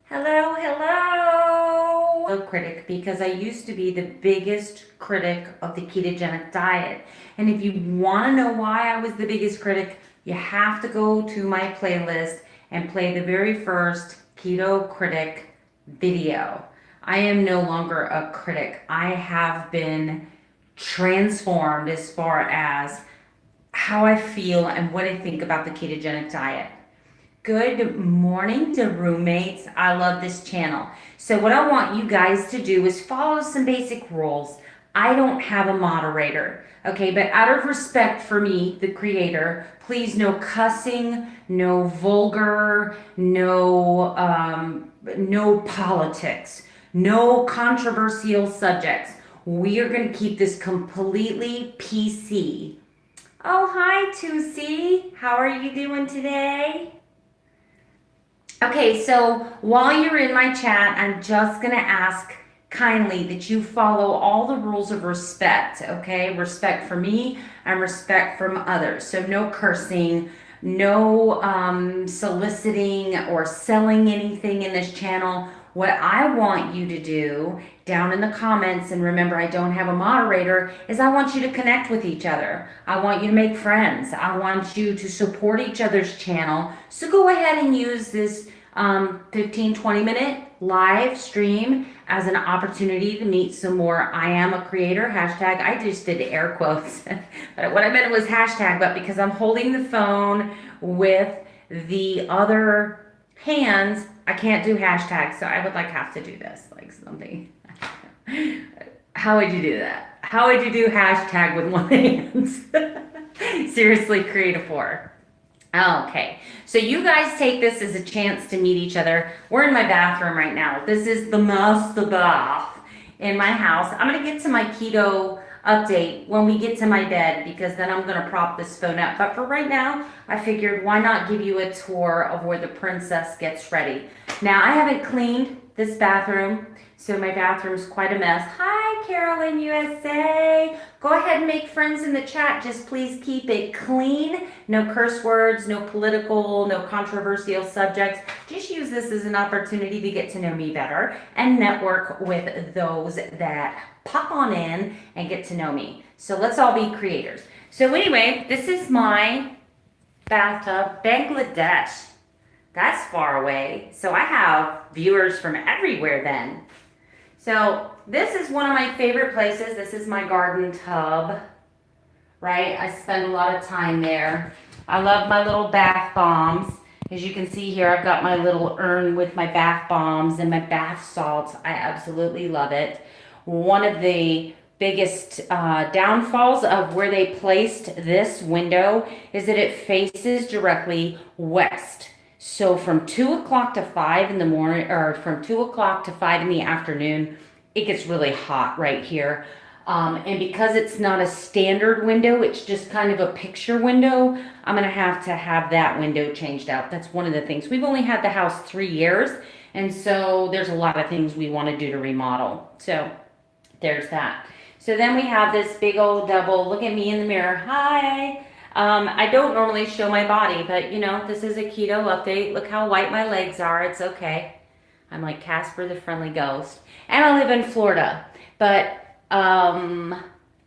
Hello, hello. A critic because I used to be the biggest critic of the ketogenic diet. And if you want to know why I was the biggest critic, you have to go to my playlist and play the very first Keto Critic video. I am no longer a critic. I have been transformed as far as how I feel and what I think about the ketogenic diet. Good morning to roommates. I love this channel. So what I want you guys to do is follow some basic rules. I don't have a moderator, okay? But out of respect for me, the creator, please no cussing, no vulgar, no politics, no controversial subjects. We are going to keep this completely PC. Oh, hi, Tusi. How are you doing today? Okay, so while you're in my chat, I'm just going to ask kindly that you follow all the rules of respect, okay? Respect for me and respect from others. So no cursing, no soliciting or selling anything in this channel. What I want you to do down in the comments, and remember I don't have a moderator, is I want you to connect with each other. I want you to make friends. I want you to support each other's channel. So go ahead and use this 15-20 minute live stream as an opportunity to meet some more I am a creator hashtag. I just did air quotes but what I meant was hashtag, but because I'm holding the phone with the other hands, I can't do hashtags, so I would have to do this like something. How would you do that? How would you do hashtag with one hand? Seriously, creative for. Okay, so you guys take this as a chance to meet each other. We're in my bathroom right now. This is the master bath in my house. I'm gonna get to my keto update when we get to my bed because then I'm gonna prop this phone up. But for right now, I figured why not give you a tour of where the princess gets ready. Now, I haven't cleaned this bathroom, so my bathroom's quite a mess. Hi, Carolyn, USA. Go ahead and make friends in the chat. Just please keep it clean. No curse words, no political, no controversial subjects. Just use this as an opportunity to get to know me better and network with those that pop on in and get to know me. So let's all be creators. So anyway, this is my bathtub, Bangladesh. That's far away. So I have viewers from everywhere then. So this is one of my favorite places. This is my garden tub, right? I spend a lot of time there. I love my little bath bombs. As you can see here, I've got my little urn with my bath bombs and my bath salts. I absolutely love it. One of the biggest downfalls of where they placed this window is that it faces directly west. So from 2 o'clock to 5 in the morning, or from 2 o'clock to 5 in the afternoon, it gets really hot right here. And because it's not a standard window, it's just kind of a picture window, I'm going to have that window changed out. That's one of the things. We've only had the house 3 years, and so there's a lot of things we want to do to remodel. So there's that. So then we have this big old double. Look at me in the mirror. Hi. I don't normally show my body, but you know, this is a keto update. Look how white my legs are. It's okay. I'm like Casper the Friendly Ghost. And I live in Florida. But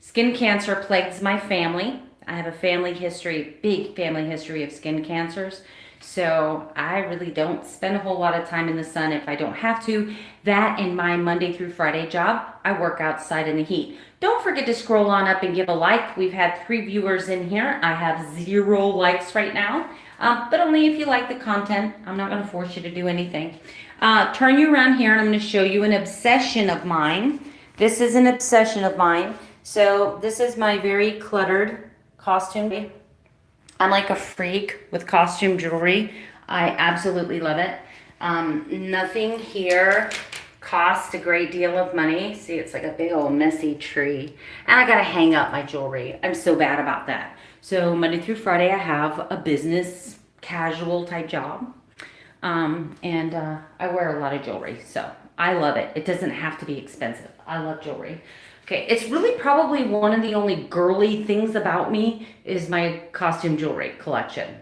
skin cancer plagues my family. I have a family history, big family history of skin cancers. So I really don't spend a whole lot of time in the sun if I don't have to. That and my Monday through Friday job, I work outside in the heat. Don't forget to scroll on up and give a like. We've had 3 viewers in here. I have 0 likes right now, but only if you like the content. I'm not going to force you to do anything. Turn you around here and I'm going to show you an obsession of mine. This is an obsession of mine. So this is my very cluttered costume. I'm like a freak with costume jewelry. I absolutely love it. Nothing here costs a great deal of money. See, it's like a big old messy tree. And I gotta hang up my jewelry. I'm so bad about that. So Monday through Friday, I have a business casual type job. And I wear a lot of jewelry. So I love it. It doesn't have to be expensive. I love jewelry. Okay, it's really probably one of the only girly things about me is my costume jewelry collection.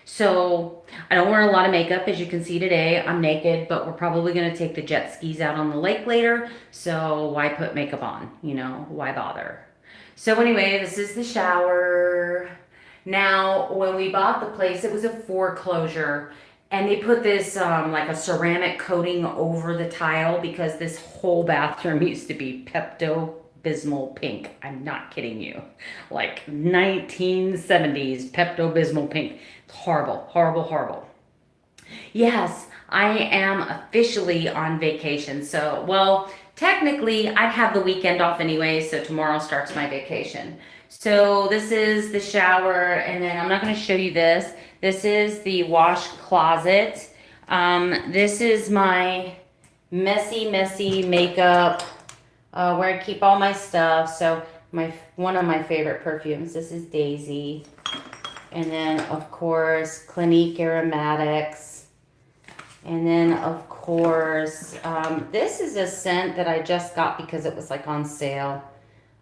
So I don't wear a lot of makeup. As you can see today, I'm naked, but we're probably going to take the jet skis out on the lake later. So why put makeup on? You know, why bother? So anyway, this is the shower. Now, when we bought the place, it was a foreclosure, and they put this like a ceramic coating over the tile because this whole bathroom used to be Pepto Bismol pink. I'm not kidding you. Like 1970s Pepto Bismol pink. It's horrible, horrible, horrible. Yes, I am officially on vacation. So, well, technically, I'd have the weekend off anyway, so tomorrow starts my vacation. So, this is the shower, and then I'm not going to show you this. This is the wash closet. This is my messy, messy makeup where I keep all my stuff. So, my one of my favorite perfumes. This is Daisy, and then of course Clinique Aromatics. And then, of course, this is a scent that I just got because it was like on sale.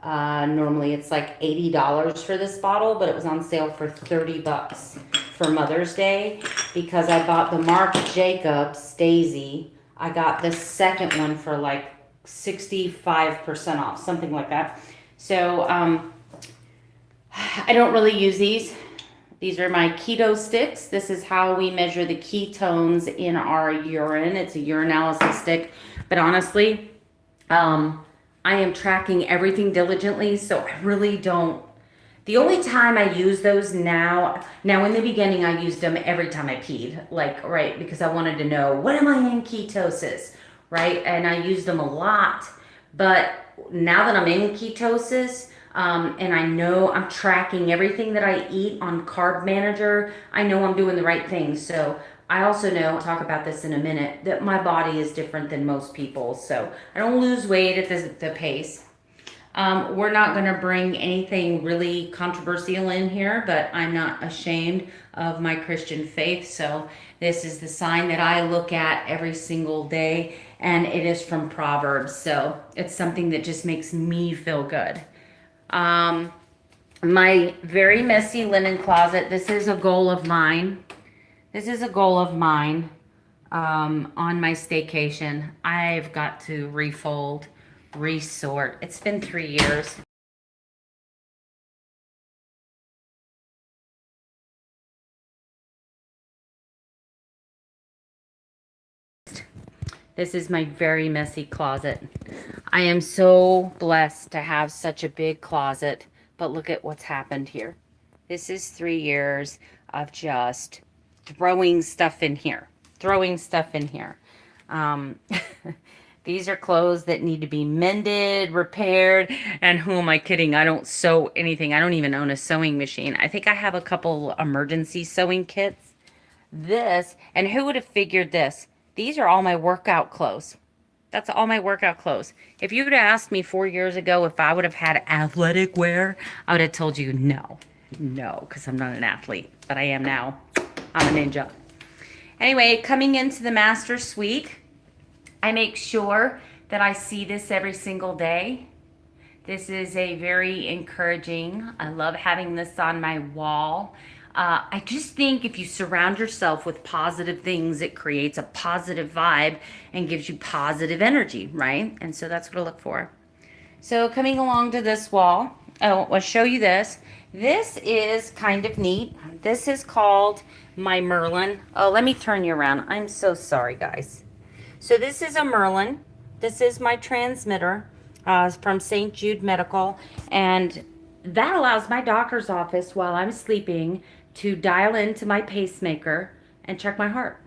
Normally it's like $80 for this bottle, but it was on sale for 30 bucks for Mother's Day because I bought the Marc Jacobs Daisy. I got the second one for like 65% off, something like that. So I don't really use these. These are my keto sticks. This is how we measure the ketones in our urine. It's a urinalysis stick. But honestly, I am tracking everything diligently, so I really don't. The only time I use those now in the beginning, I used them every time I peed, like, right, because I wanted to know, what am I in ketosis, right? And I used them a lot. But now that I'm in ketosis, and I know I'm tracking everything that I eat on Carb Manager, I know I'm doing the right things. So I also know, I'll talk about this in a minute, that my body is different than most people. So I don't lose weight at the pace. We're not going to bring anything really controversial in here, but I'm not ashamed of my Christian faith. So this is the sign that I look at every single day, and it is from Proverbs. So it's something that just makes me feel good. Um, my very messy linen closet. This is a goal of mine. This is a goal of mine on my staycation. I've got to refold, resort. It's been 3 years. This is my very messy closet. I am so blessed to have such a big closet, but look at what's happened here. This is 3 years of just throwing stuff in here, throwing stuff in here. Um, these are clothes that need to be mended, repaired, and who am I kidding? I don't sew anything. I don't even own a sewing machine. I think I have a couple emergency sewing kits. This, and who would have figured this? These are all my workout clothes. That's all my workout clothes. If you would have asked me 4 years ago if I would have had athletic wear, I would have told you no. No, because I'm not an athlete, but I am now. I'm a ninja. Anyway, coming into the master suite, I make sure that I see this every single day. This is a very encouraging. I love having this on my wall. I just think if you surround yourself with positive things, it creates a positive vibe and gives you positive energy, right? And so that's what I look for. So coming along to this wall, oh, I'll show you this. This is kind of neat. This is called my Merlin. Oh, let me turn you around. I'm so sorry, guys. So this is a Merlin. This is my transmitter from St. Jude Medical, and that allows my doctor's office while I'm sleeping to dial into my pacemaker and check my heart.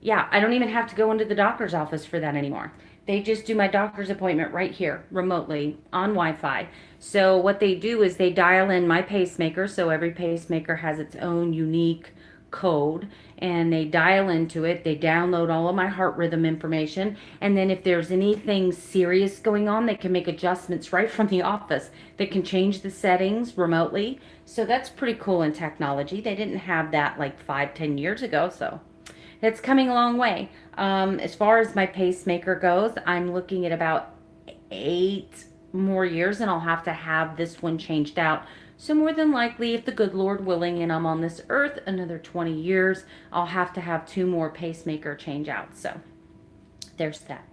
Yeah, I don't even have to go into the doctor's office for that anymore. They just do my doctor's appointment right here, remotely, on Wi-Fi. So what they do is they dial in my pacemaker, so every pacemaker has its own unique code, and they dial into it. They download all of my heart rhythm information, and then if there's anything serious going on, they can make adjustments right from the office. They can change the settings remotely. So that's pretty cool in technology. They didn't have that like 5, 10 years ago, so it's coming a long way. As far as my pacemaker goes, I'm looking at about 8 more years, and I'll have to have this one changed out. So more than likely, if the good Lord willing and I'm on this earth another 20 years, I'll have to have 2 more pacemaker change outs. So there's that.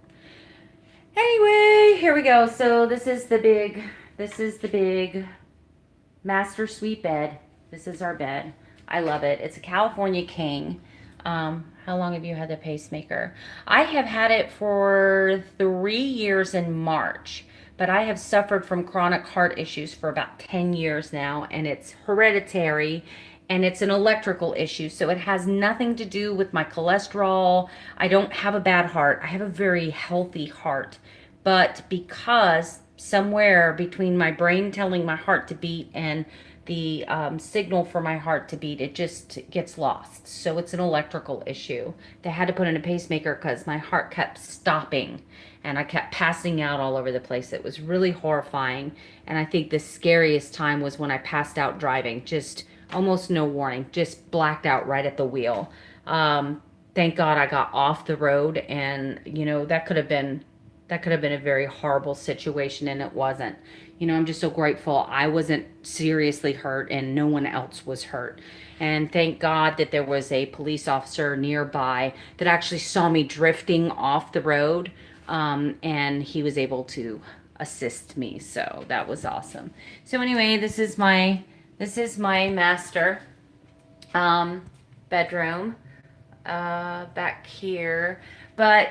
Anyway, here we go. So this is the big master suite bed. This is our bed. I love it. It's a California King. How long have you had the pacemaker? I have had it for 3 years in March, but I have suffered from chronic heart issues for about 10 years now, and it's hereditary and it's an electrical issue. So it has nothing to do with my cholesterol. I don't have a bad heart. I have a very healthy heart. But because somewhere between my brain telling my heart to beat and the signal for my heart to beat, it just gets lost. So it's an electrical issue. They had to put in a pacemaker because my heart kept stopping and I kept passing out all over the place. It was really horrifying. And I think the scariest time was when I passed out driving, just almost no warning, just blacked out right at the wheel. Thank God I got off the road, and that could have been a very horrible situation, and it wasn't. I'm just so grateful I wasn't seriously hurt and no one else was hurt. And thank God that there was a police officer nearby that actually saw me drifting off the road, and he was able to assist me. So that was awesome. So anyway, this is my master bedroom back here. But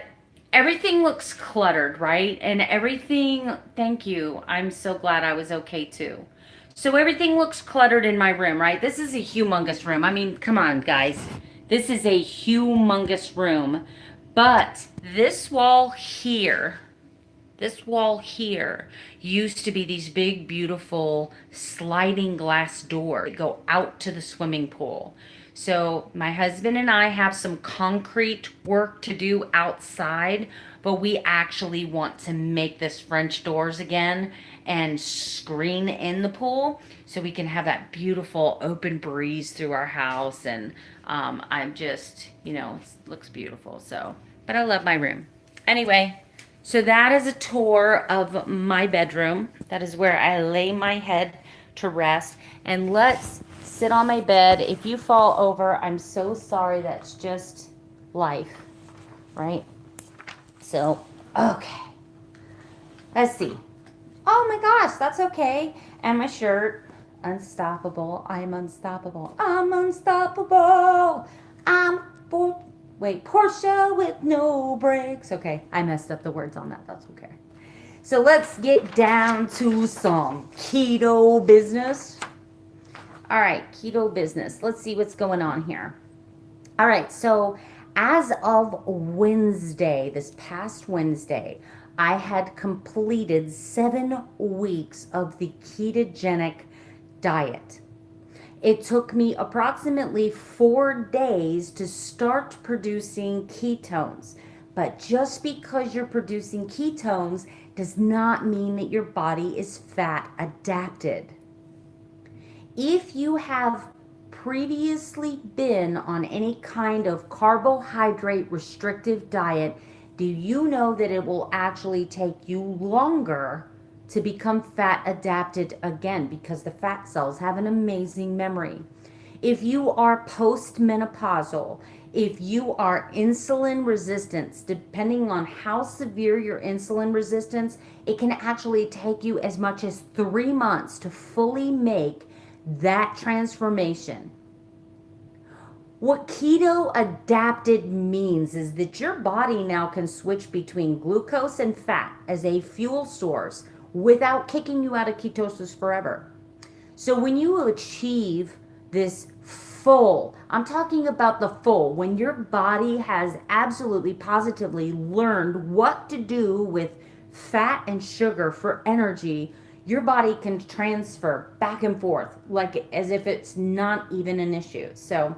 everything looks cluttered, right? And everything, thank you. I'm so glad I was okay too. So everything looks cluttered in my room, right? This is a humongous room. I mean, come on, guys. This is a humongous room. But this wall here used to be these big, beautiful sliding glass doors that go out to the swimming pool. So my husband and I have some concrete work to do outside, but we actually want to make this French doors again and screen in the pool so we can have that beautiful open breeze through our house. And I'm just, it looks beautiful. So, but I love my room. Anyway, so that is a tour of my bedroom. That is where I lay my head to rest. And let's sit on my bed. If you fall over, I'm so sorry. That's just life, right? So, okay. Let's see. Oh my gosh, that's okay. And my shirt, unstoppable. I'm unstoppable. I'm unstoppable. Porsche with no brakes. Okay, I messed up the words on that. That's okay. So let's get down to some keto business. All right, keto business. Let's see what's going on here. All right, so as of Wednesday, this past Wednesday, I had completed 7 weeks of the ketogenic diet. It took me approximately 4 days to start producing ketones. But just because you're producing ketones does not mean that your body is fat adapted. If you have previously been on any kind of carbohydrate restrictive diet, do you know that it will actually take you longer to become fat adapted again, because the fat cells have an amazing memory? If you are postmenopausal, if you are insulin resistant, depending on how severe your insulin resistance, it can actually take you as much as 3 months to fully make that transformation. What keto adapted means is that your body now can switch between glucose and fat as a fuel source without kicking you out of ketosis forever. So when you achieve this full, I'm talking about the full, when your body has absolutely positively learned what to do with fat and sugar for energy, your body can transfer back and forth like as if it's not even an issue. So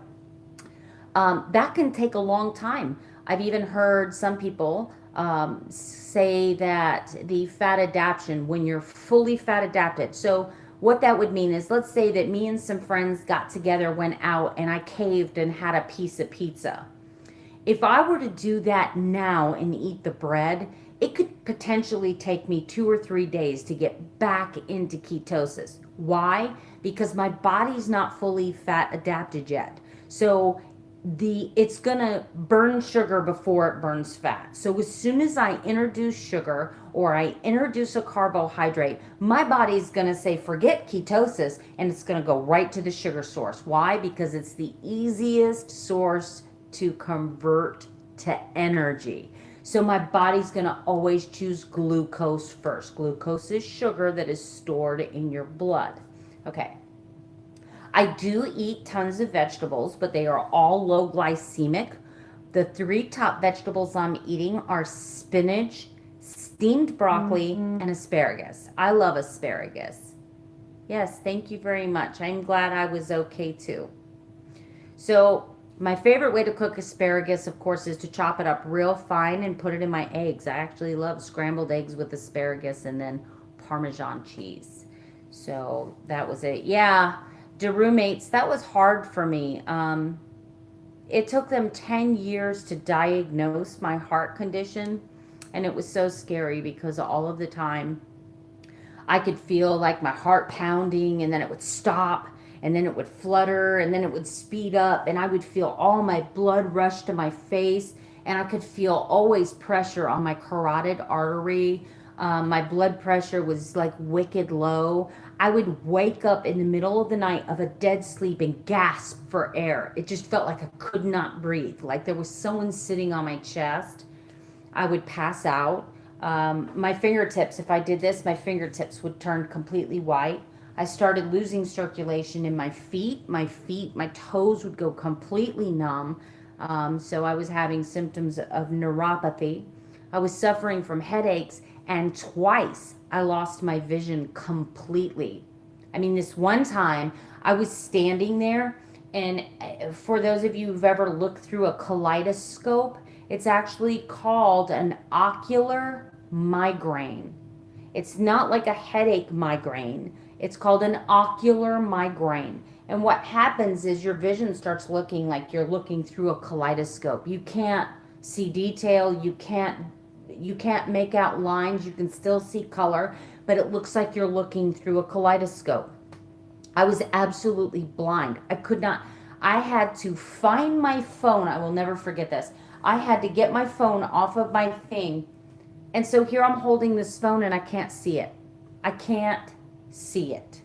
that can take a long time. I've even heard some people say that the fat adaptation, when you're fully fat adapted. So what that would mean is, let's say that me and some friends got together, went out, and I caved and had a piece of pizza. If I were to do that now and eat the bread, it could potentially take me 2 or 3 days to get back into ketosis. Why? Because my body's not fully fat adapted yet. So it's gonna burn sugar before it burns fat. So as soon as I introduce sugar or I introduce a carbohydrate, my body's gonna say forget ketosis, and it's gonna go right to the sugar source. Why? Because it's the easiest source to convert to energy. So my body's gonna always choose glucose first. Glucose is sugar that is stored in your blood. Okay. I do eat tons of vegetables, but they are all low glycemic. The three top vegetables I'm eating are spinach, steamed broccoli, and asparagus. I love asparagus. Yes, thank you very much. I'm glad I was okay too. So my favorite way to cook asparagus, of course, is to chop it up real fine and put it in my eggs. I actually love scrambled eggs with asparagus and then Parmesan cheese. So that was it. Yeah, the roommates, that was hard for me. It took them 10 years to diagnose my heart condition, and it was so scary because all of the time I could feel like my heart pounding, and then it would stop, and then it would flutter, and then it would speed up, and I would feel all my blood rush to my face, and I could feel always pressure on my carotid artery. My blood pressure was like wicked low. I would wake up in the middle of the night of a dead sleep and gasp for air. It just felt like I could not breathe, like there was someone sitting on my chest. I would pass out. My fingertips, if I did this, my fingertips would turn completely white. I started losing circulation in my feet. My toes would go completely numb. So I was having symptoms of neuropathy. I was suffering from headaches, and twice I lost my vision completely. I mean, this one time I was standing there, and for those of you who've ever looked through a kaleidoscope, it's actually called an ocular migraine. It's not like a headache migraine. It's called an ocular migraine. And what happens is your vision starts looking like you're looking through a kaleidoscope. You can't see detail, you can't make out lines, you can still see color, but it looks like you're looking through a kaleidoscope. I was absolutely blind. I had to find my phone. I will never forget this. I had to get my phone off of my thing. And so here I'm holding this phone and I can't see it. I can't see it.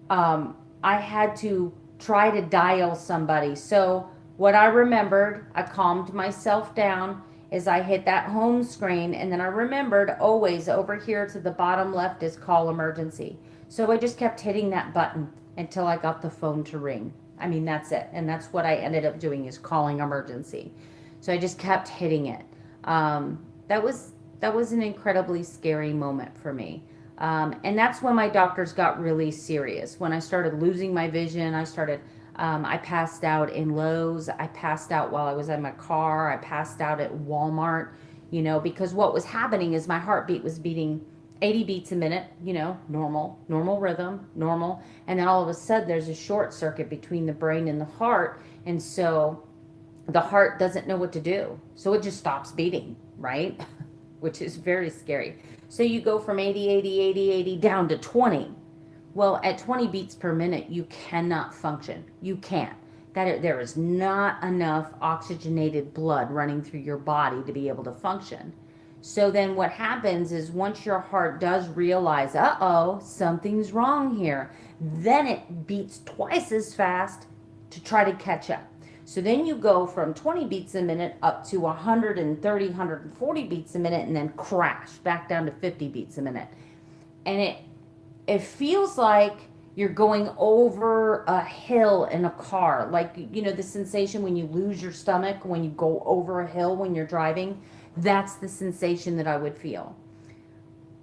I had to try to dial somebody. So what I remembered, I calmed myself down, is I hit that home screen, and then I remembered always over here to the bottom left is call emergency. So I just kept hitting that button until I got the phone to ring. I mean, that's it. And that's what I ended up doing, is calling emergency. So I just kept hitting it. That was an incredibly scary moment for me. And that's when my doctors got really serious. When I started losing my vision, I passed out in Lowe's. I passed out while I was in my car. I passed out at Walmart, because what was happening is my heartbeat was beating 80 beats a minute, normal rhythm, normal. And then all of a sudden there's a short circuit between the brain and the heart. And so the heart doesn't know what to do. So it just stops beating, right? Which is very scary. So you go from 80, 80, 80, 80 down to 20. Well, at 20 beats per minute, you cannot function. You can't. There is not enough oxygenated blood running through your body to be able to function. So then what happens is once your heart does realize, uh-oh, something's wrong here, then it beats twice as fast to try to catch up. So then you go from 20 beats a minute up to 130, 140 beats a minute, and then crash back down to 50 beats a minute. And it feels like you're going over a hill in a car. Like, the sensation when you lose your stomach, when you go over a hill when you're driving, that's the sensation that I would feel.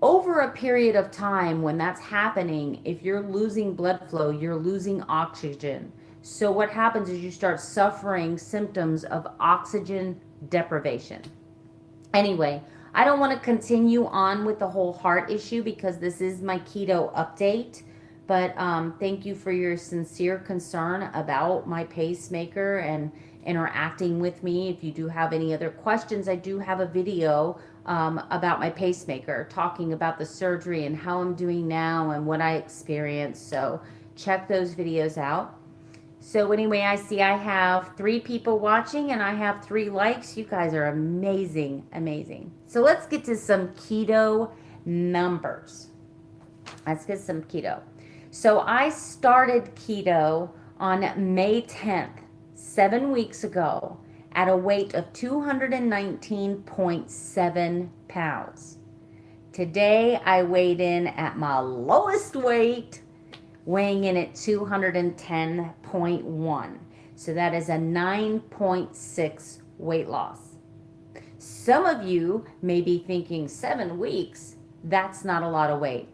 Over a period of time when that's happening, if you're losing blood flow, you're losing oxygen. So what happens is you start suffering symptoms of oxygen deprivation. Anyway, I don't want to continue on with the whole heart issue because this is my keto update, But thank you for your sincere concern about my pacemaker and interacting with me. If you do have any other questions, I do have a video about my pacemaker, talking about the surgery and how I'm doing now and what I experienced. So check those videos out. So anyway, I see I have 3 people watching and I have 3 likes. You guys are amazing, amazing. So let's get to some keto numbers. Let's get some keto. So I started keto on May 10th, 7 weeks ago, at a weight of 219.7 pounds. Today I weighed in at my lowest weight, weighing in at 210.1. So that is a 9.6 weight loss. Some of you may be thinking 7 weeks, that's not a lot of weight.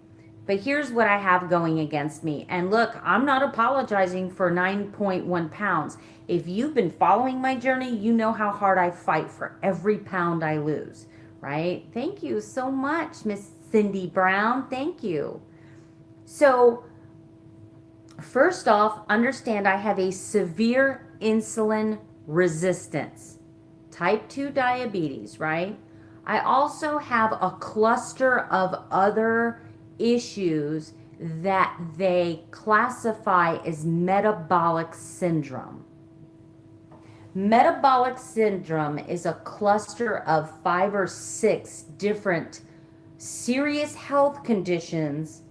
But here's what I have going against me. And look, I'm not apologizing for 9.1 pounds. If you've been following my journey, you know how hard I fight for every pound I lose, right? Thank you so much, Miss Cindy Brown. Thank you. So, first off, understand I have a severe insulin resistance, type 2 diabetes, right? I also have a cluster of other issues that they classify as metabolic syndrome. Metabolic syndrome is a cluster of 5 or 6 different serious health conditions.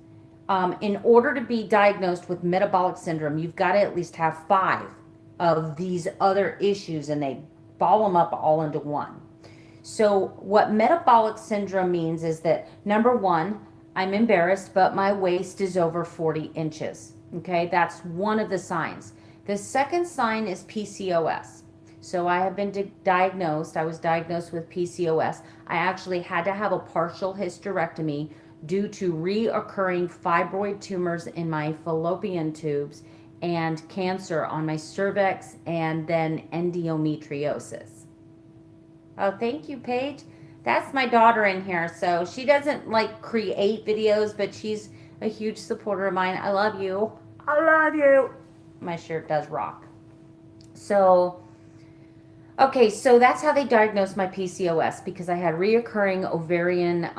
In order to be diagnosed with metabolic syndrome, you've got to at least have 5 of these other issues, and they ball them up all into one. So what metabolic syndrome means is that, number one, I'm embarrassed, but my waist is over 40 inches. Okay, that's one of the signs. The second sign is PCOS. So I have been diagnosed. I was diagnosed with PCOS. I actually had to have a partial hysterectomy due to reoccurring fibroid tumors in my fallopian tubes and cancer on my cervix and then endometriosis. Oh, thank you, Paige. That's my daughter in here. So she doesn't like create videos, but she's a huge supporter of mine. I love you. I love you. My shirt does rock. So, okay, so that's how they diagnosed my PCOS, because I had reoccurring ovarian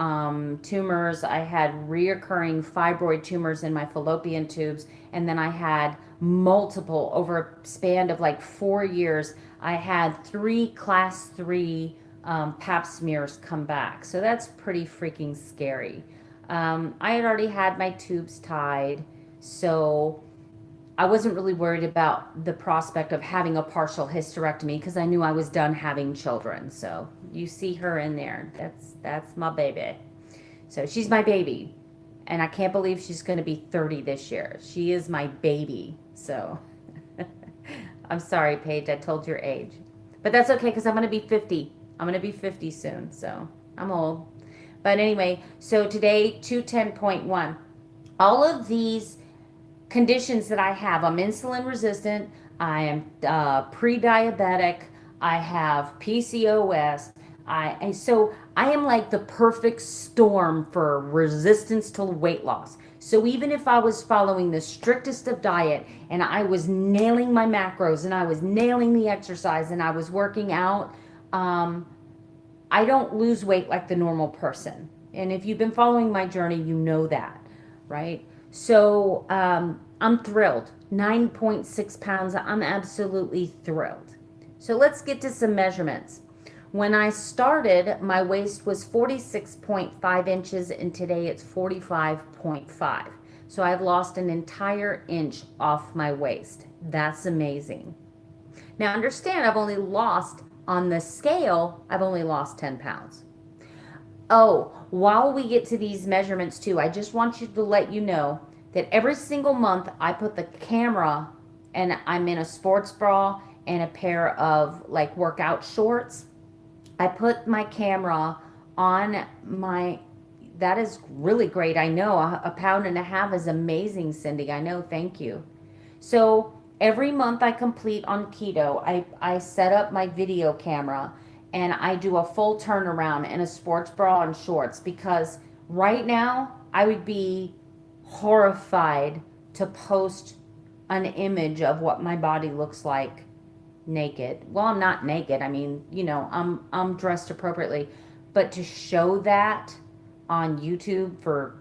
tumors. I had reoccurring fibroid tumors in my fallopian tubes. And then I had multiple, over a span of like 4 years, I had 3 class 3 pap smears come back. So that's pretty freaking scary. I had already had my tubes tied, so I wasn't really worried about the prospect of having a partial hysterectomy because I knew I was done having children. So you see her in there. That's my baby. So she's my baby. And I can't believe she's going to be 30 this year. She is my baby. So I'm sorry, Paige, I told your age. But that's okay because I'm going to be 50. I'm going to be 50 soon, so I'm old. But anyway, so today, 210.1. All of these conditions that I have, I'm insulin resistant, I am pre-diabetic, I have PCOS, so I am like the perfect storm for resistance to weight loss. So even if I was following the strictest of diet and I was nailing my macros and I was nailing the exercise and I was working out, I don't lose weight like the normal person. And if you've been following my journey, you know that, right? So I'm thrilled. 9.6 pounds. I'm absolutely thrilled. So let's get to some measurements. When I started, my waist was 46.5 inches, and today it's 45.5. So I've lost an entire inch off my waist. That's amazing. Now understand, I've only lost, on the scale, I've only lost 10 pounds. Oh, while we get to these measurements too, I just want you to let you know that every single month I put the camera, and I'm in a sports bra and a pair of like workout shorts. I put my camera on my, that is really great. I know a pound and a half is amazing, Cindy. I know, thank you. So every month I complete on keto, I set up my video camera and I do a full turnaround in a sports bra and shorts, because right now I would be horrified to post an image of what my body looks like naked. Well, I'm not naked. I mean, you know, I'm dressed appropriately, but to show that on YouTube for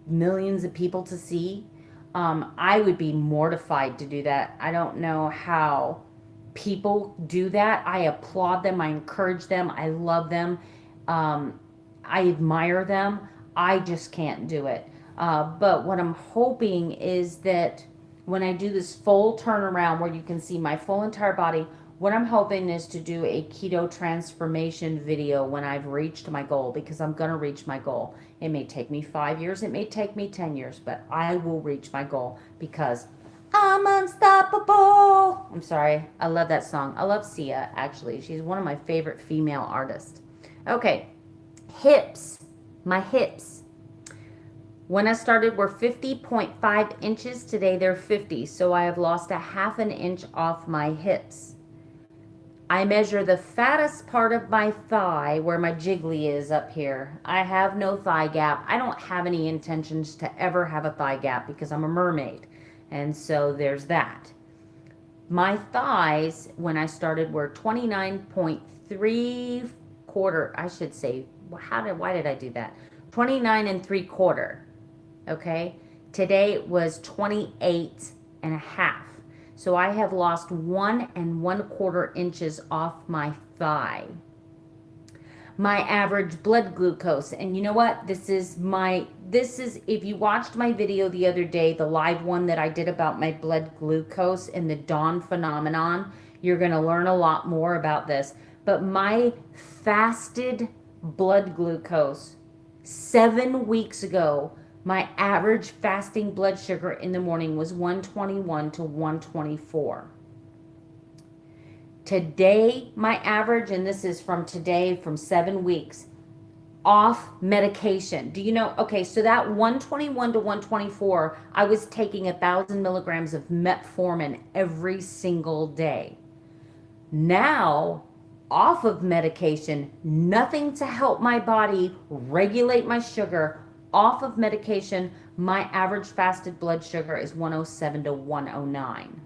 millions of people to see, I would be mortified to do that. I don't know how people do that. I applaud them. I encourage them. I love them. Um, I admire them. I just can't do it. But what I'm hoping is that when I do this full turnaround where you can see my full entire body, what I'm hoping is to do a keto transformation video when I've reached my goal, because I'm going to reach my goal. It may take me 5 years, it may take me 10 years, but I will reach my goal because I'm unstoppable. I'm sorry. I love that song. I love Sia, actually. She's one of my favorite female artists. Okay. Hips. My hips. When I started were 50.5 inches. Today they're 50. So I have lost a half an inch off my hips. I measure the fattest part of my thigh where my jiggly is up here. I have no thigh gap. I don't have any intentions to ever have a thigh gap because I'm a mermaid. And so there's that. My thighs, when I started, were 29.3 quarter. I should say, why did I do that? 29 and 3/4. Okay. Today it was 28 and a half. So I have lost 1 1/4 inches off my thigh. My average blood glucose, and you know what? This is, if you watched my video the other day, the live one that I did about my blood glucose and the dawn phenomenon, you're going to learn a lot more about this. But my fasted blood glucose 7 weeks ago, my average fasting blood sugar in the morning was 121 to 124. Today, my average, and this is from today, from 7 weeks, off medication. Do you know? Okay, so that 121 to 124, I was taking 1,000 milligrams of metformin every single day. Now, off of medication, nothing to help my body regulate my sugar, off of medication, my average fasted blood sugar is 107 to 109.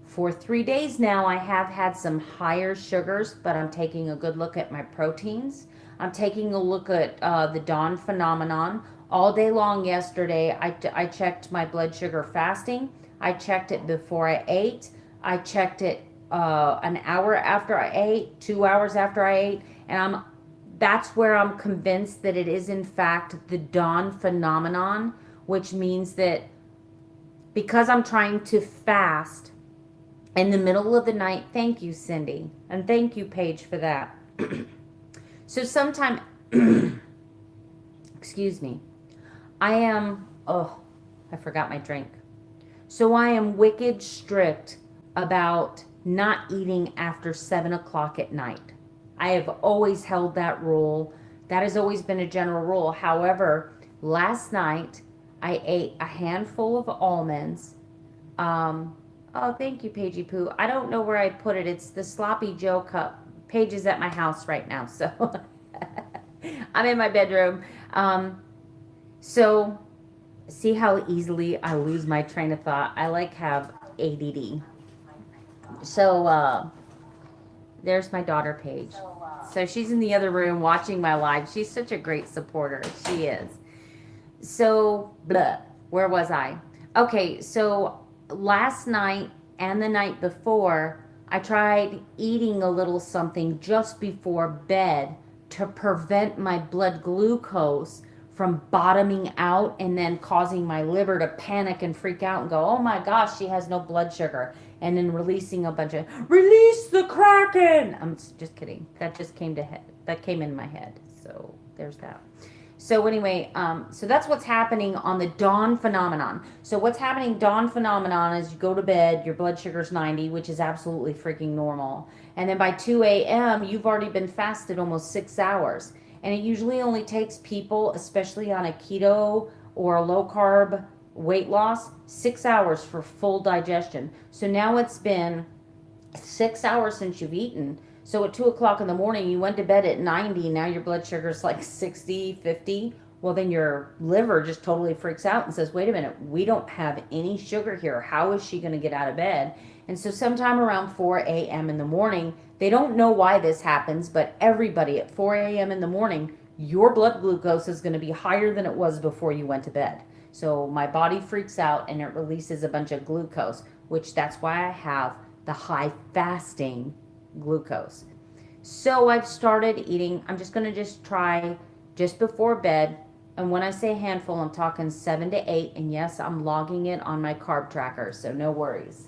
For 3 days now, I have had some higher sugars, but I'm taking a good look at my proteins. I'm taking a look at the dawn phenomenon. All day long yesterday, I checked my blood sugar fasting. I checked it before I ate. I checked it an hour after I ate, 2 hours after I ate, and that's where I'm convinced that it is in fact the dawn phenomenon, which means that because I'm trying to fast in the middle of the night. Thank you, Cindy, and thank you, Paige, for that. So sometime, excuse me, I forgot my drink. So I am wicked strict about not eating after 7 o'clock at night. I have always held that rule. That has always been a general rule. However, last night I ate a handful of almonds. Oh, thank you, Paigey Poo. I don't know where I put it. It's the Sloppy Joe cup. Paige is at my house right now, so I'm in my bedroom. So see how easily I lose my train of thought. I have ADD. So there's my daughter, Paige. So she's in the other room watching my live. She's such a great supporter. She is. So, where was I? Okay, so last night and the night before, I tried eating a little something just before bed to prevent my blood glucose from bottoming out and then causing my liver to panic and freak out and go, oh my gosh, she has no blood sugar. And then releasing a bunch of, release the Kraken. I'm just kidding. That just came in my head. So there's that. So anyway, so that's what's happening on the dawn phenomenon. So what's happening dawn phenomenon is you go to bed, your blood sugar's 90, which is absolutely freaking normal. And then by 2 a.m., you've already been fasted almost 6 hours. And it usually only takes people, especially on a keto or a low carb weight loss, 6 hours for full digestion. So now it's been 6 hours since you've eaten. So at 2 o'clock in the morning, you went to bed at 90. Now your blood sugar is like 60, 50. Well, then your liver just totally freaks out and says, wait a minute, we don't have any sugar here. How is she going to get out of bed? And so sometime around 4 a.m. in the morning, they don't know why this happens, but everybody at 4 a.m. in the morning, your blood glucose is going to be higher than it was before you went to bed. So my body freaks out and it releases a bunch of glucose, which that's why I have the high fasting glucose. So I've started eating, I'm just going to just try just before bed. And when I say handful, I'm talking 7 to 8. And yes, I'm logging it on my carb tracker, so no worries.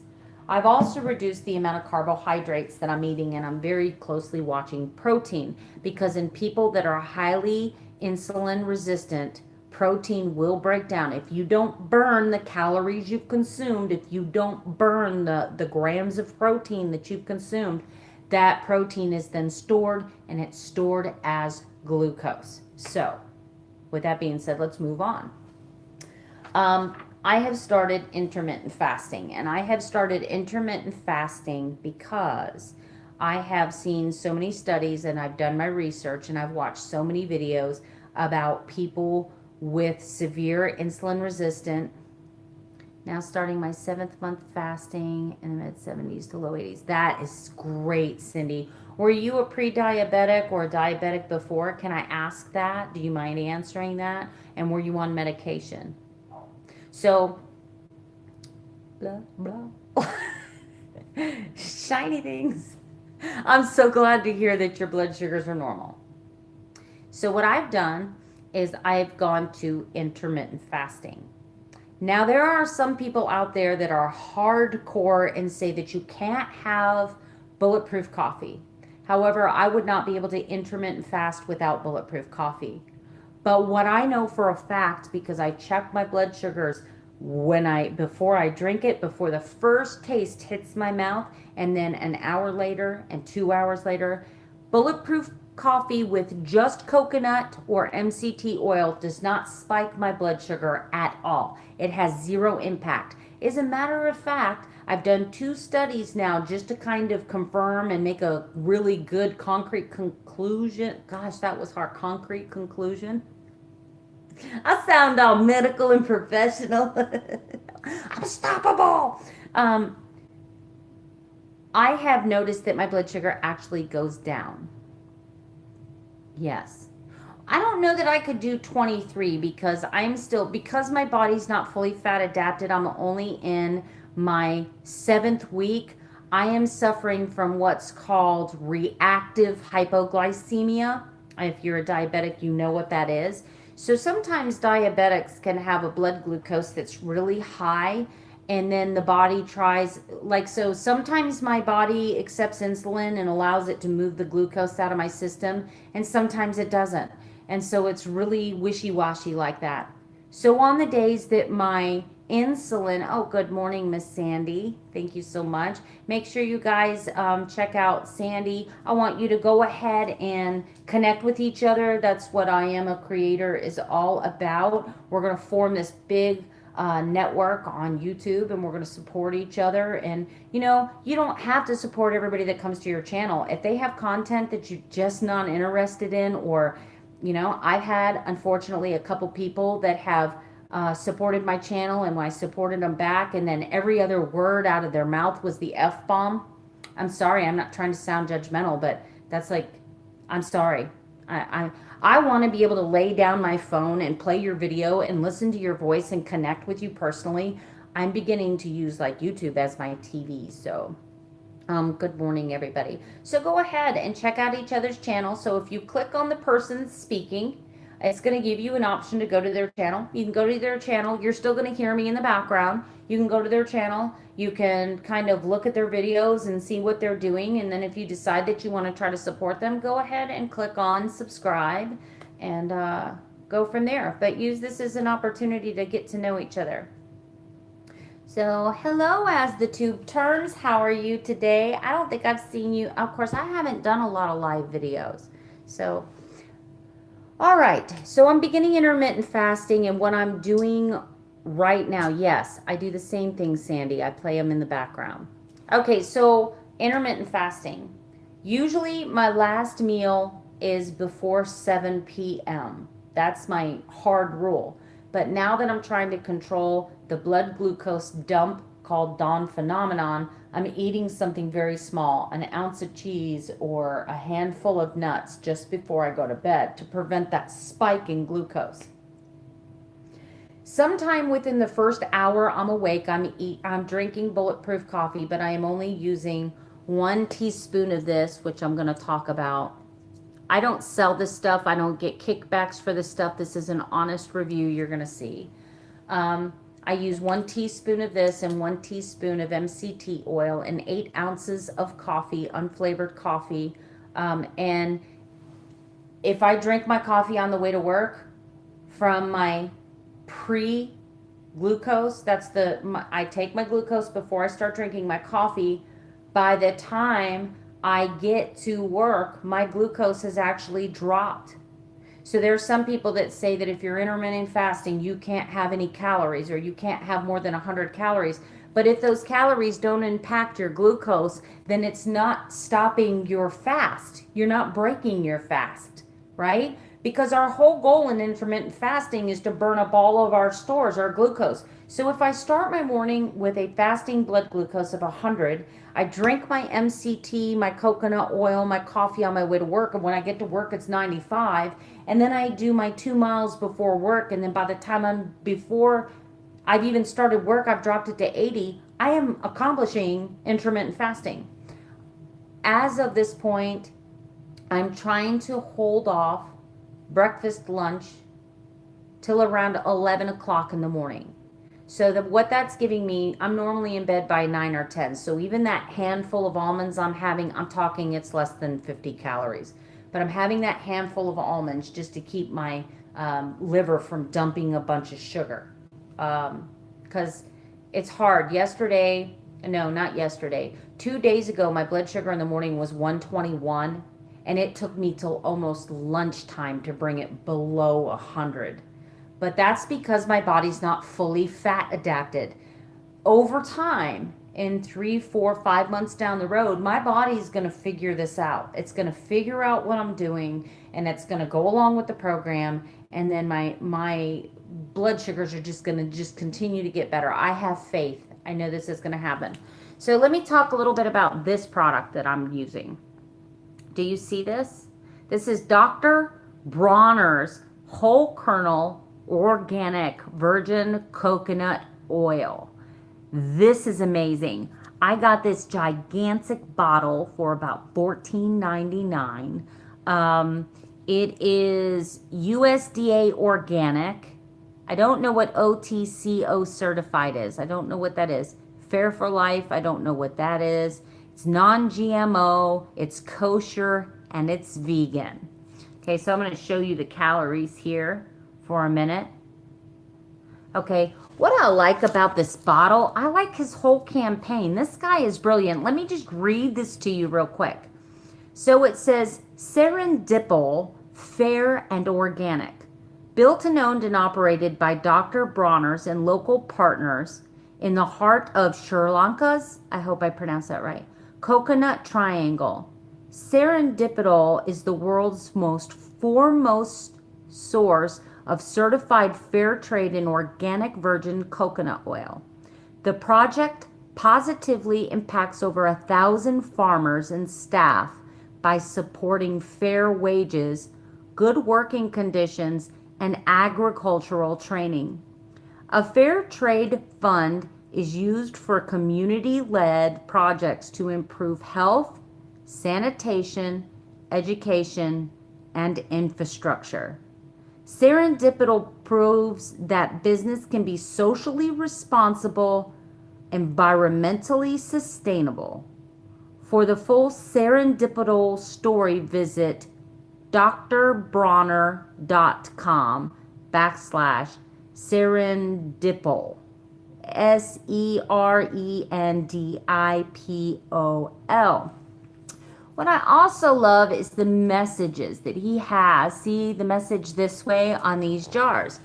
I've also reduced the amount of carbohydrates that I'm eating, and I'm very closely watching protein, because in people that are highly insulin resistant, protein will break down. If you don't burn the calories you've consumed, if you don't burn the grams of protein that you've consumed, that protein is then stored, and it's stored as glucose. So with that being said, let's move on. I have started intermittent fasting, and I have started intermittent fasting because I have seen so many studies, and I've done my research, and I've watched so many videos about people with severe insulin resistant. Now starting my 7th month fasting in the mid-70s to low 80s. That is great, Cindy. Were you a pre-diabetic or a diabetic before? Can I ask that? Do you mind answering that? And were you on medication? So, blah, blah. Shiny things. I'm so glad to hear that your blood sugars are normal. So what I've done is I've gone to intermittent fasting. Now, there are some people out there that are hardcore and say that you can't have bulletproof coffee. However, I would not be able to intermittent fast without bulletproof coffee. But what I know for a fact, because I check my blood sugars before I drink it, before the first taste hits my mouth, and then an hour later and 2 hours later, bulletproof coffee with just coconut or MCT oil does not spike my blood sugar at all. It has zero impact. As a matter of fact, I've done 2 studies now just to kind of confirm and make a really good concrete conclusion. Gosh, that was hard. Concrete conclusion. I sound all medical and professional. Unstoppable. I have noticed that my blood sugar actually goes down. Yes. I don't know that I could do 23 because because my body's not fully fat adapted. I'm only in my 7th week. I am suffering from what's called reactive hypoglycemia. If you're a diabetic, you know what that is. So sometimes diabetics can have a blood glucose that's really high, and then the body tries, so sometimes my body accepts insulin and allows it to move the glucose out of my system, and sometimes it doesn't. And so it's really wishy-washy like that. So on the days that my insulin, oh, good morning, Miss Sandy. Thank you so much. Make sure you guys check out Sandy. I want you to go ahead and connect with each other. That's what I Am a Creator is all about. We're going to form this big network on YouTube, and we're going to support each other. And you don't have to support everybody that comes to your channel. If they have content that you're just not interested in, or I've had, unfortunately, a couple people that have supported my channel, and when I supported them back, and then every other word out of their mouth was the F-bomb. I'm sorry, I'm not trying to sound judgmental, but that's I'm sorry. I want to be able to lay down my phone and play your video and listen to your voice and connect with you personally. I'm beginning to use YouTube as my TV. So good morning, everybody. So go ahead and check out each other's channel. So if you click on the person speaking, it's going to give you an option to go to their channel. You can go to their channel. You're still going to hear me in the background. You can go to their channel. You can kind of look at their videos and see what they're doing. And then if you decide that you want to try to support them, go ahead and click on subscribe and go from there. But use this as an opportunity to get to know each other. So hello, as the tube turns. How are you today? I don't think I've seen you. Of course, I haven't done a lot of live videos. So all right, so I'm beginning intermittent fasting, and what I'm doing right now, yes, I do the same thing, Sandy. I play them in the background. Okay, so intermittent fasting. Usually my last meal is before 7 p.m. That's my hard rule. But now that I'm trying to control the blood glucose dump called Dawn phenomenon, I'm eating something very small, an ounce of cheese or a handful of nuts just before I go to bed to prevent that spike in glucose. Sometime within the first hour I'm awake, I'm drinking bulletproof coffee, but I am only using 1 teaspoon of this, which I'm going to talk about. I don't sell this stuff. I don't get kickbacks for this stuff. This is an honest review you're going to see. I use 1 teaspoon of this and 1 teaspoon of MCT oil and 8 ounces of coffee, unflavored coffee. And if I drink my coffee on the way to work from my pre-glucose, I take my glucose before I start drinking my coffee. By the time I get to work, my glucose has actually dropped. So there's some people that say that if you're intermittent fasting, you can't have any calories or you can't have more than 100 calories. But if those calories don't impact your glucose, then it's not stopping your fast. You're not breaking your fast, right? Because our whole goal in intermittent fasting is to burn up all of our stores, our glucose. So if I start my morning with a fasting blood glucose of 100, I drink my MCT, my coconut oil, my coffee on my way to work, and when I get to work it's 95, and then I do my 2 miles before work, and then by the time before I've even started work, I've dropped it to 80. I am accomplishing intermittent fasting. As of this point, I'm trying to hold off breakfast, lunch till around 11 o'clock in the morning. So what that's giving me, I'm normally in bed by 9 or 10. So even that handful of almonds I'm having, I'm talking it's less than 50 calories. But I'm having that handful of almonds just to keep my liver from dumping a bunch of sugar. Because it's hard. Not yesterday. 2 days ago, my blood sugar in the morning was 121. And it took me till almost lunchtime to bring it below 100. But that's because my body's not fully fat adapted. Over time, in 3, 4, 5 months down the road, my body's going to figure this out. It's going to figure out what I'm doing, and it's going to go along with the program, and then my blood sugars are just going to continue to get better. I have faith. I know this is going to happen. So let me talk a little bit about this product that I'm using. Do you see this? This is Dr. Bronner's whole kernel organic virgin coconut oil. This is amazing. I got this gigantic bottle for about $14.99. It is USDA organic. I don't know what OTCO certified is. I don't know what that is. Fair for Life, I don't know what that is. It's non-GMO, it's kosher, and it's vegan. Okay, so I'm going to show you the calories here for a minute. Okay, what I like about this bottle, I like his whole campaign. This guy is brilliant. Let me just read this to you real quick. So it says, Serendipal, fair and organic. Built and owned and operated by Dr. Bronner's and local partners in the heart of Sri Lanka's, I hope I pronounced that right, Coconut Triangle. Serendipal is the world's foremost source of certified fair trade and organic virgin coconut oil. The project positively impacts over 1,000 farmers and staff by supporting fair wages, good working conditions, and agricultural training. A fair trade fund is used for community-led projects to improve health, sanitation, education, and infrastructure. Serendipal proves that business can be socially responsible, environmentally sustainable. For the full Serendipal story, visit drbronner.com/Serendipal. Serendipol. What I also love is the messages that he has. See the message this way on these jars.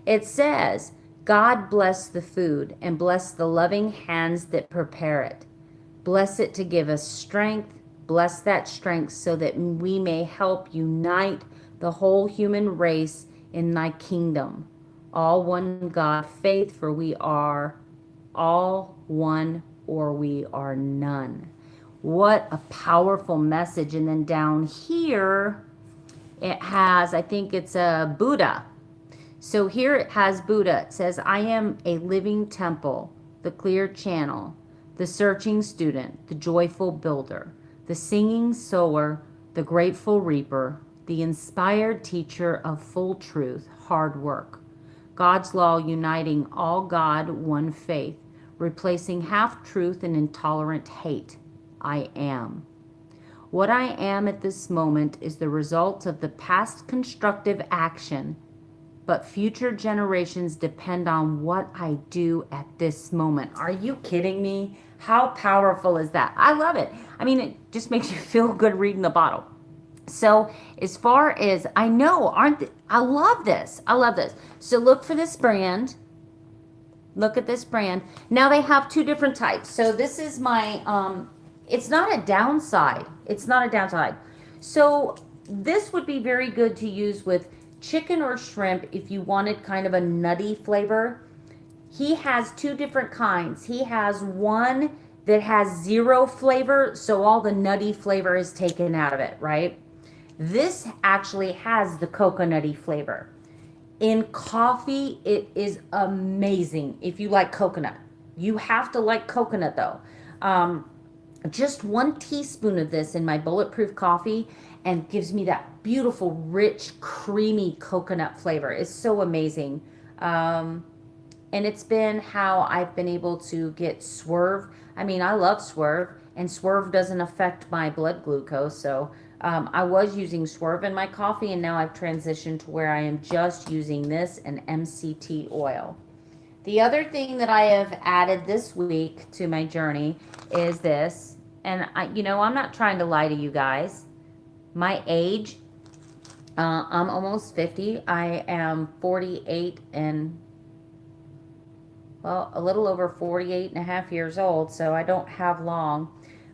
It says, God bless the food and bless the loving hands that prepare it. Bless it to give us strength. Bless that strength so that we may help unite the whole human race in thy kingdom. All one God, faith, for we are all one or we are none. What a powerful message. And then down here, it has, I think it's a Buddha. So here it has Buddha. It says, I am a living temple, the clear channel, the searching student, the joyful builder, the singing sower, the grateful reaper, the inspired teacher of full truth, hard work. God's law uniting all God, one faith, replacing half truth and intolerant hate. I am. What I am at this moment is the result of the past constructive action, but future generations depend on what I do at this moment. Are you kidding me? How powerful is that? I love it. I mean, it just makes you feel good reading the bottle. So, as far as I know, I love this. I love this. So, look for this brand. Look at this brand. Now they have two different types. So, this is my it's not a downside. It's not a downside. So, this would be very good to use with chicken or shrimp if you wanted kind of a nutty flavor. He has two different kinds. He has one that has zero flavor, so all the nutty flavor is taken out of it, right? This actually has the coconutty flavor. In coffee, it is amazing if you like coconut. You have to like coconut though. Just 1 teaspoon of this in my bulletproof coffee and gives me that beautiful, rich, creamy coconut flavor. It's so amazing. And it's been how I've been able to get Swerve. I mean, I love Swerve, and Swerve doesn't affect my blood glucose. So I was using Swerve in my coffee, and now I've transitioned to where I am just using this and MCT oil. The other thing that I have added this week to my journey is this. And I'm not trying to lie to you guys. My age, I'm almost 50. I am 48 and, well, a little over 48 and a half years old, so I don't have long.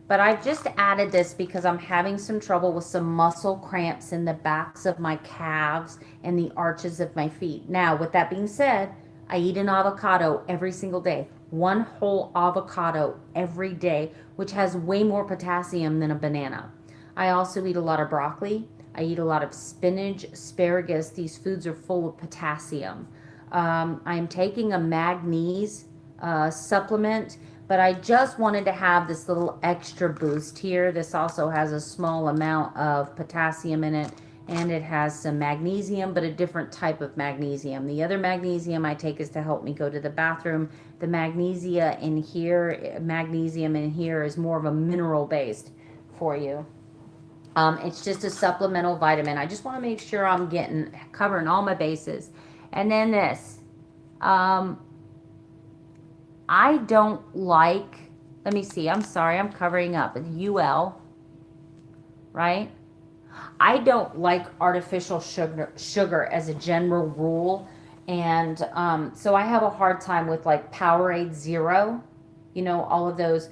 But I've just added this because I'm having some trouble with some muscle cramps in the backs of my calves and the arches of my feet. Now, with that being said, I eat an avocado every single day. One whole avocado every day, which has way more potassium than a banana. I also eat a lot of broccoli. I eat a lot of spinach, asparagus. These foods are full of potassium. I'm taking a magnesium supplement, but I just wanted to have this little extra boost here. This also has a small amount of potassium in it, and it has some magnesium, but a different type of magnesium. The other magnesium I take is to help me go to the bathroom. The magnesium in here is more of a mineral based for you. It's just a supplemental vitamin. I just want to make sure I'm covering all my bases. And then this. I don't like, let me see, I'm sorry, I'm covering up. It's UL, right? I don't like artificial sugar as a general rule. And so I have a hard time with like Powerade Zero, all of those.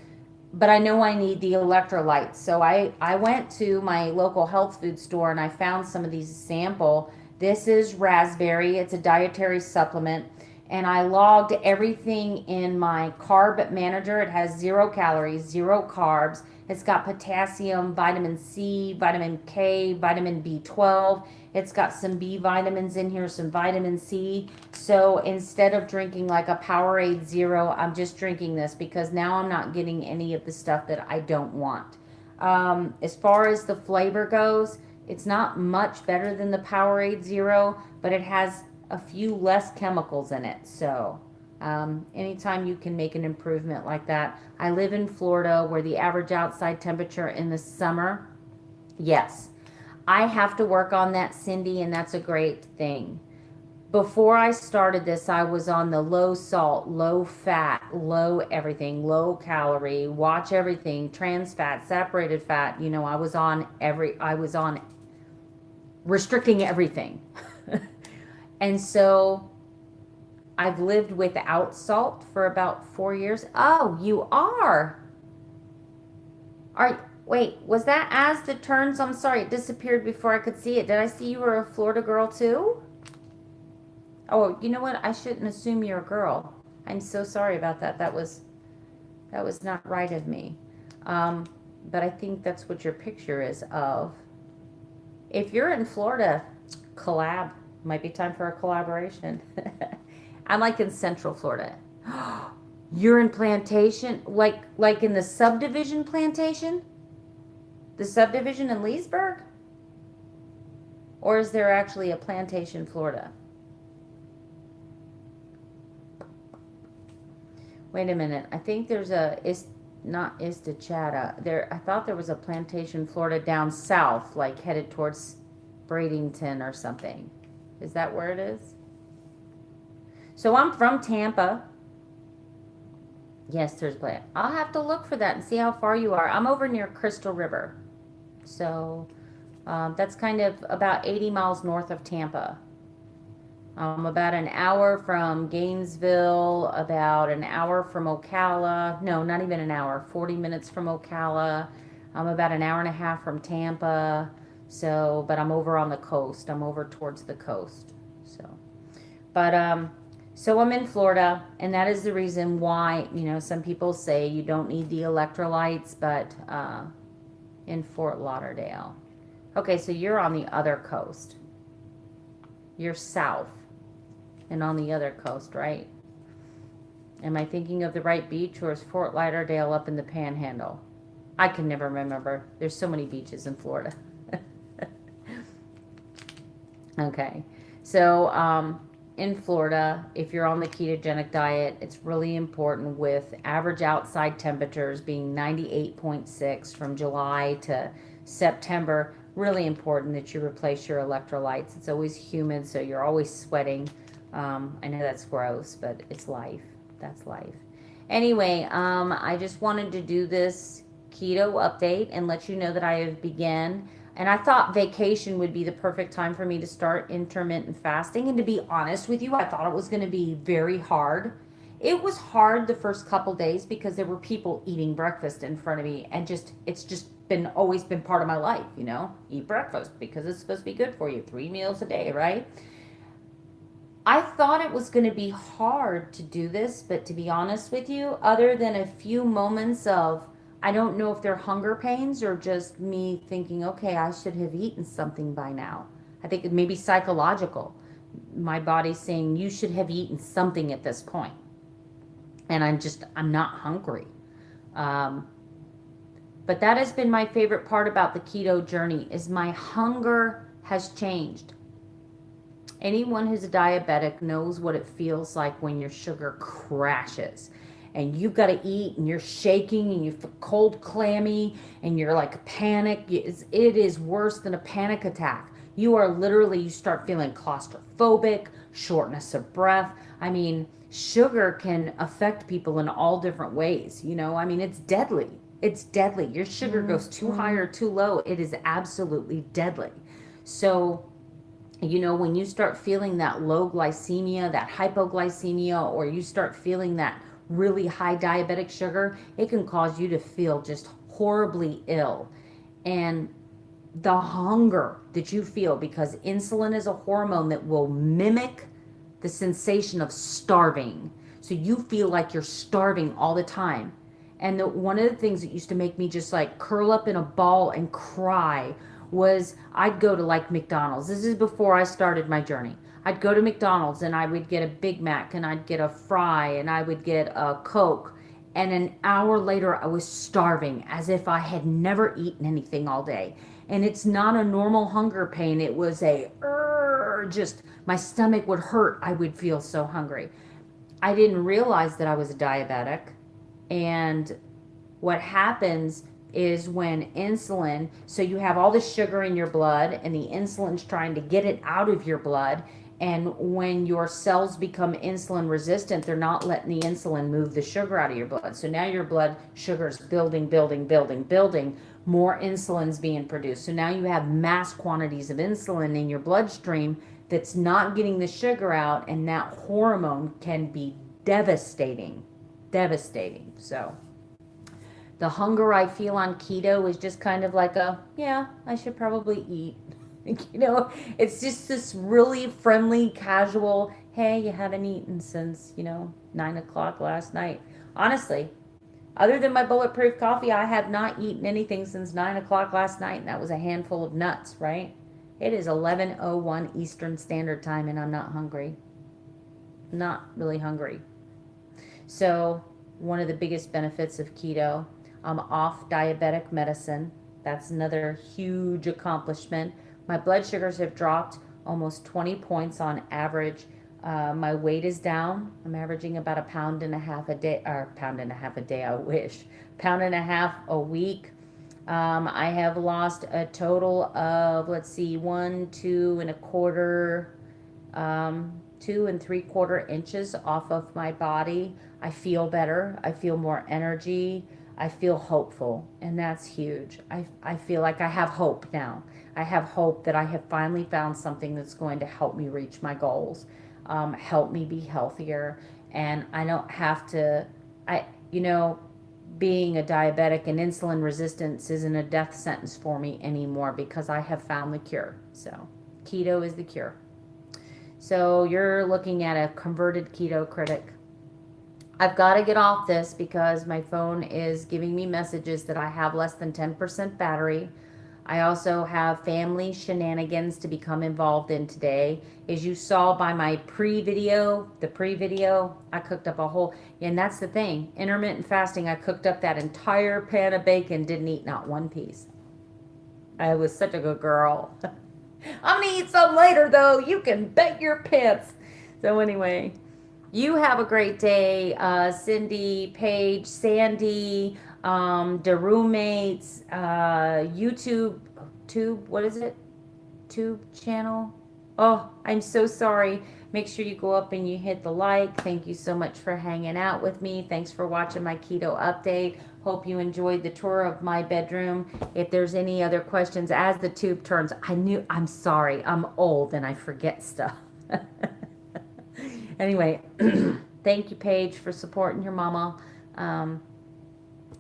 But I know I need the electrolytes. So I went to my local health food store and I found some of these sample. This is raspberry. It's a dietary supplement. And I logged everything in my carb manager. It has 0 calories, 0 carbs. It's got potassium, vitamin C, vitamin K, vitamin B12. It's got some B vitamins in here, some vitamin C. So instead of drinking like a Powerade Zero, I'm just drinking this because now I'm not getting any of the stuff that I don't want. As far as the flavor goes, it's not much better than the Powerade Zero, but it has a few less chemicals in it. So anytime you can make an improvement like that. I live in Florida where the average outside temperature in the summer, yes, I have to work on that, Cindy, and that's a great thing. Before I started this, I was on the low salt, low fat, low everything, low calorie, watch everything, trans fat, saturated fat. I was on restricting everything. And so I've lived without salt for about 4 years. Oh, you are. Wait, was that as the turns? I'm sorry, it disappeared before I could see it. Did I see you were a Florida girl too? Oh, you know what? I shouldn't assume you're a girl. I'm so sorry about that. That was not right of me. Um, but I think that's what your picture is of. If you're in Florida, collab. Might be time for a collaboration. I'm like in Central Florida. You're in Plantation, like in the subdivision Plantation, the subdivision in Leesburg, or is there actually a Plantation, Florida? Wait a minute. I think there's a is not Istachata. There, I thought there was a Plantation, Florida, down south, like headed towards Bradenton or something. Is that where it is? So I'm from Tampa. Yes, there's Plant. I'll have to look for that and see how far you are. I'm over near Crystal River, so that's kind of about 80 miles north of Tampa. About an hour from Gainesville, about an hour from Ocala. No, not even an hour, 40 minutes from Ocala. I'm about an hour and a half from Tampa. So, but I'm over on the coast. I'm over towards the coast. So, but, so I'm in Florida, and that is the reason why, some people say you don't need the electrolytes, but in Fort Lauderdale. Okay, so you're on the other coast. You're south and on the other coast, right? Am I thinking of the right beach, or is Fort Lauderdale up in the Panhandle? I can never remember. There's so many beaches in Florida. Okay, so in Florida, if you're on the ketogenic diet, it's really important with average outside temperatures being 98.6 from July to September. Really important that you replace your electrolytes. It's always humid, so you're always sweating. I know that's gross, but it's life. That's life. Anyway, I just wanted to do this keto update and let you know that I have begun. And I thought vacation would be the perfect time for me to start intermittent fasting. And to be honest with you, I thought it was going to be very hard. It was hard the first couple days because there were people eating breakfast in front of me, and it's just been always been part of my life, eat breakfast because it's supposed to be good for you, 3 meals a day, right? I thought it was going to be hard to do this, but to be honest with you, other than a few moments of, I don't know if they're hunger pains or just me thinking, okay, I should have eaten something by now. I think it may be psychological. My body's saying you should have eaten something at this point. And I'm not hungry. Um, but that has been my favorite part about the keto journey is my hunger has changed. Anyone who's a diabetic knows what it feels like when your sugar crashes and you've got to eat and you're shaking and you feel cold, clammy, and you're like panic. It is worse than a panic attack. You are literally, you start feeling claustrophobic, shortness of breath. I mean, sugar can affect people in all different ways. I mean, it's deadly. It's deadly. Your sugar goes too high or too low. It is absolutely deadly. So, when you start feeling that low glycemia, that hypoglycemia, or you start feeling that really high diabetic sugar, it can cause you to feel just horribly ill. And the hunger that you feel, because insulin is a hormone that will mimic the sensation of starving. So you feel like you're starving all the time. And one of the things that used to make me just like curl up in a ball and cry was I'd go to like McDonald's. This is before I started my journey. I'd go to McDonald's and I would get a Big Mac and I'd get a fry and I would get a Coke. And an hour later, I was starving as if I had never eaten anything all day. And it's not a normal hunger pain. It was just my stomach would hurt. I would feel so hungry. I didn't realize that I was a diabetic. And what happens is when insulin, so you have all the sugar in your blood and the insulin's trying to get it out of your blood. And when your cells become insulin resistant, they're not letting the insulin move the sugar out of your blood. So now your blood sugar is building, building, building, building. More insulin's being produced. So now you have mass quantities of insulin in your bloodstream that's not getting the sugar out, and that hormone can be devastating. Devastating. So the hunger I feel on keto is just kind of like yeah, I should probably eat. It's just this really friendly, casual, hey, you haven't eaten since, 9 o'clock last night. Honestly, other than my bulletproof coffee, I have not eaten anything since 9 o'clock last night, and that was a handful of nuts, right? It is 11:01 Eastern Standard Time, and I'm not hungry. Not really hungry. So, one of the biggest benefits of keto, I'm off diabetic medicine. That's another huge accomplishment. My blood sugars have dropped almost 20 points on average. My weight is down. I'm averaging about a pound and a half a day, or pound and a half a day, I wish. Pound and a half a week. I have lost a total of, let's see, 2 and 3/4 inches off of my body. I feel better. I feel more energy. I feel hopeful, and that's huge. I feel like I have hope now. I have hope that I have finally found something that's going to help me reach my goals, help me be healthier, and I don't have to. I, you know, Being a diabetic and insulin resistance isn't a death sentence for me anymore because I have found the cure. So, keto is the cure. So you're looking at a converted keto critic. I've got to get off this because my phone is giving me messages that I have less than 10% battery. I also have family shenanigans to become involved in today. As you saw by my the pre-video, I cooked up a whole, and that's the thing, intermittent fasting, I cooked up that entire pan of bacon, didn't eat not one piece. I was such a good girl. I'm gonna eat some later though. You can bet your pants. So anyway, you have a great day, Cindy, Paige, Sandy, the roommates, YouTube, what is it? Tube channel. Oh, I'm so sorry. Make sure you go up and you hit the like. Thank you so much for hanging out with me. Thanks for watching my keto update. Hope you enjoyed the tour of my bedroom. If there's any other questions as the tube turns, I'm sorry. I'm old and I forget stuff. Anyway, thank you, Paige, for supporting your mama. Um,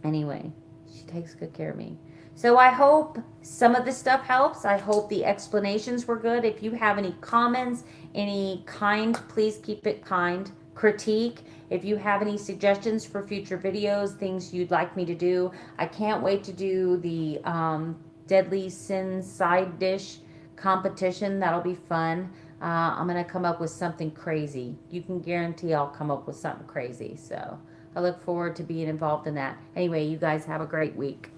anyway, she takes good care of me. So I hope some of this stuff helps. I hope the explanations were good. If you have any comments, any kind, please keep it kind. Critique. If you have any suggestions for future videos, things you'd like me to do, I can't wait to do the Deadly Sin side dish competition. That'll be fun. I'm going to come up with something crazy. You can guarantee I'll come up with something crazy. So I look forward to being involved in that. Anyway, you guys have a great week.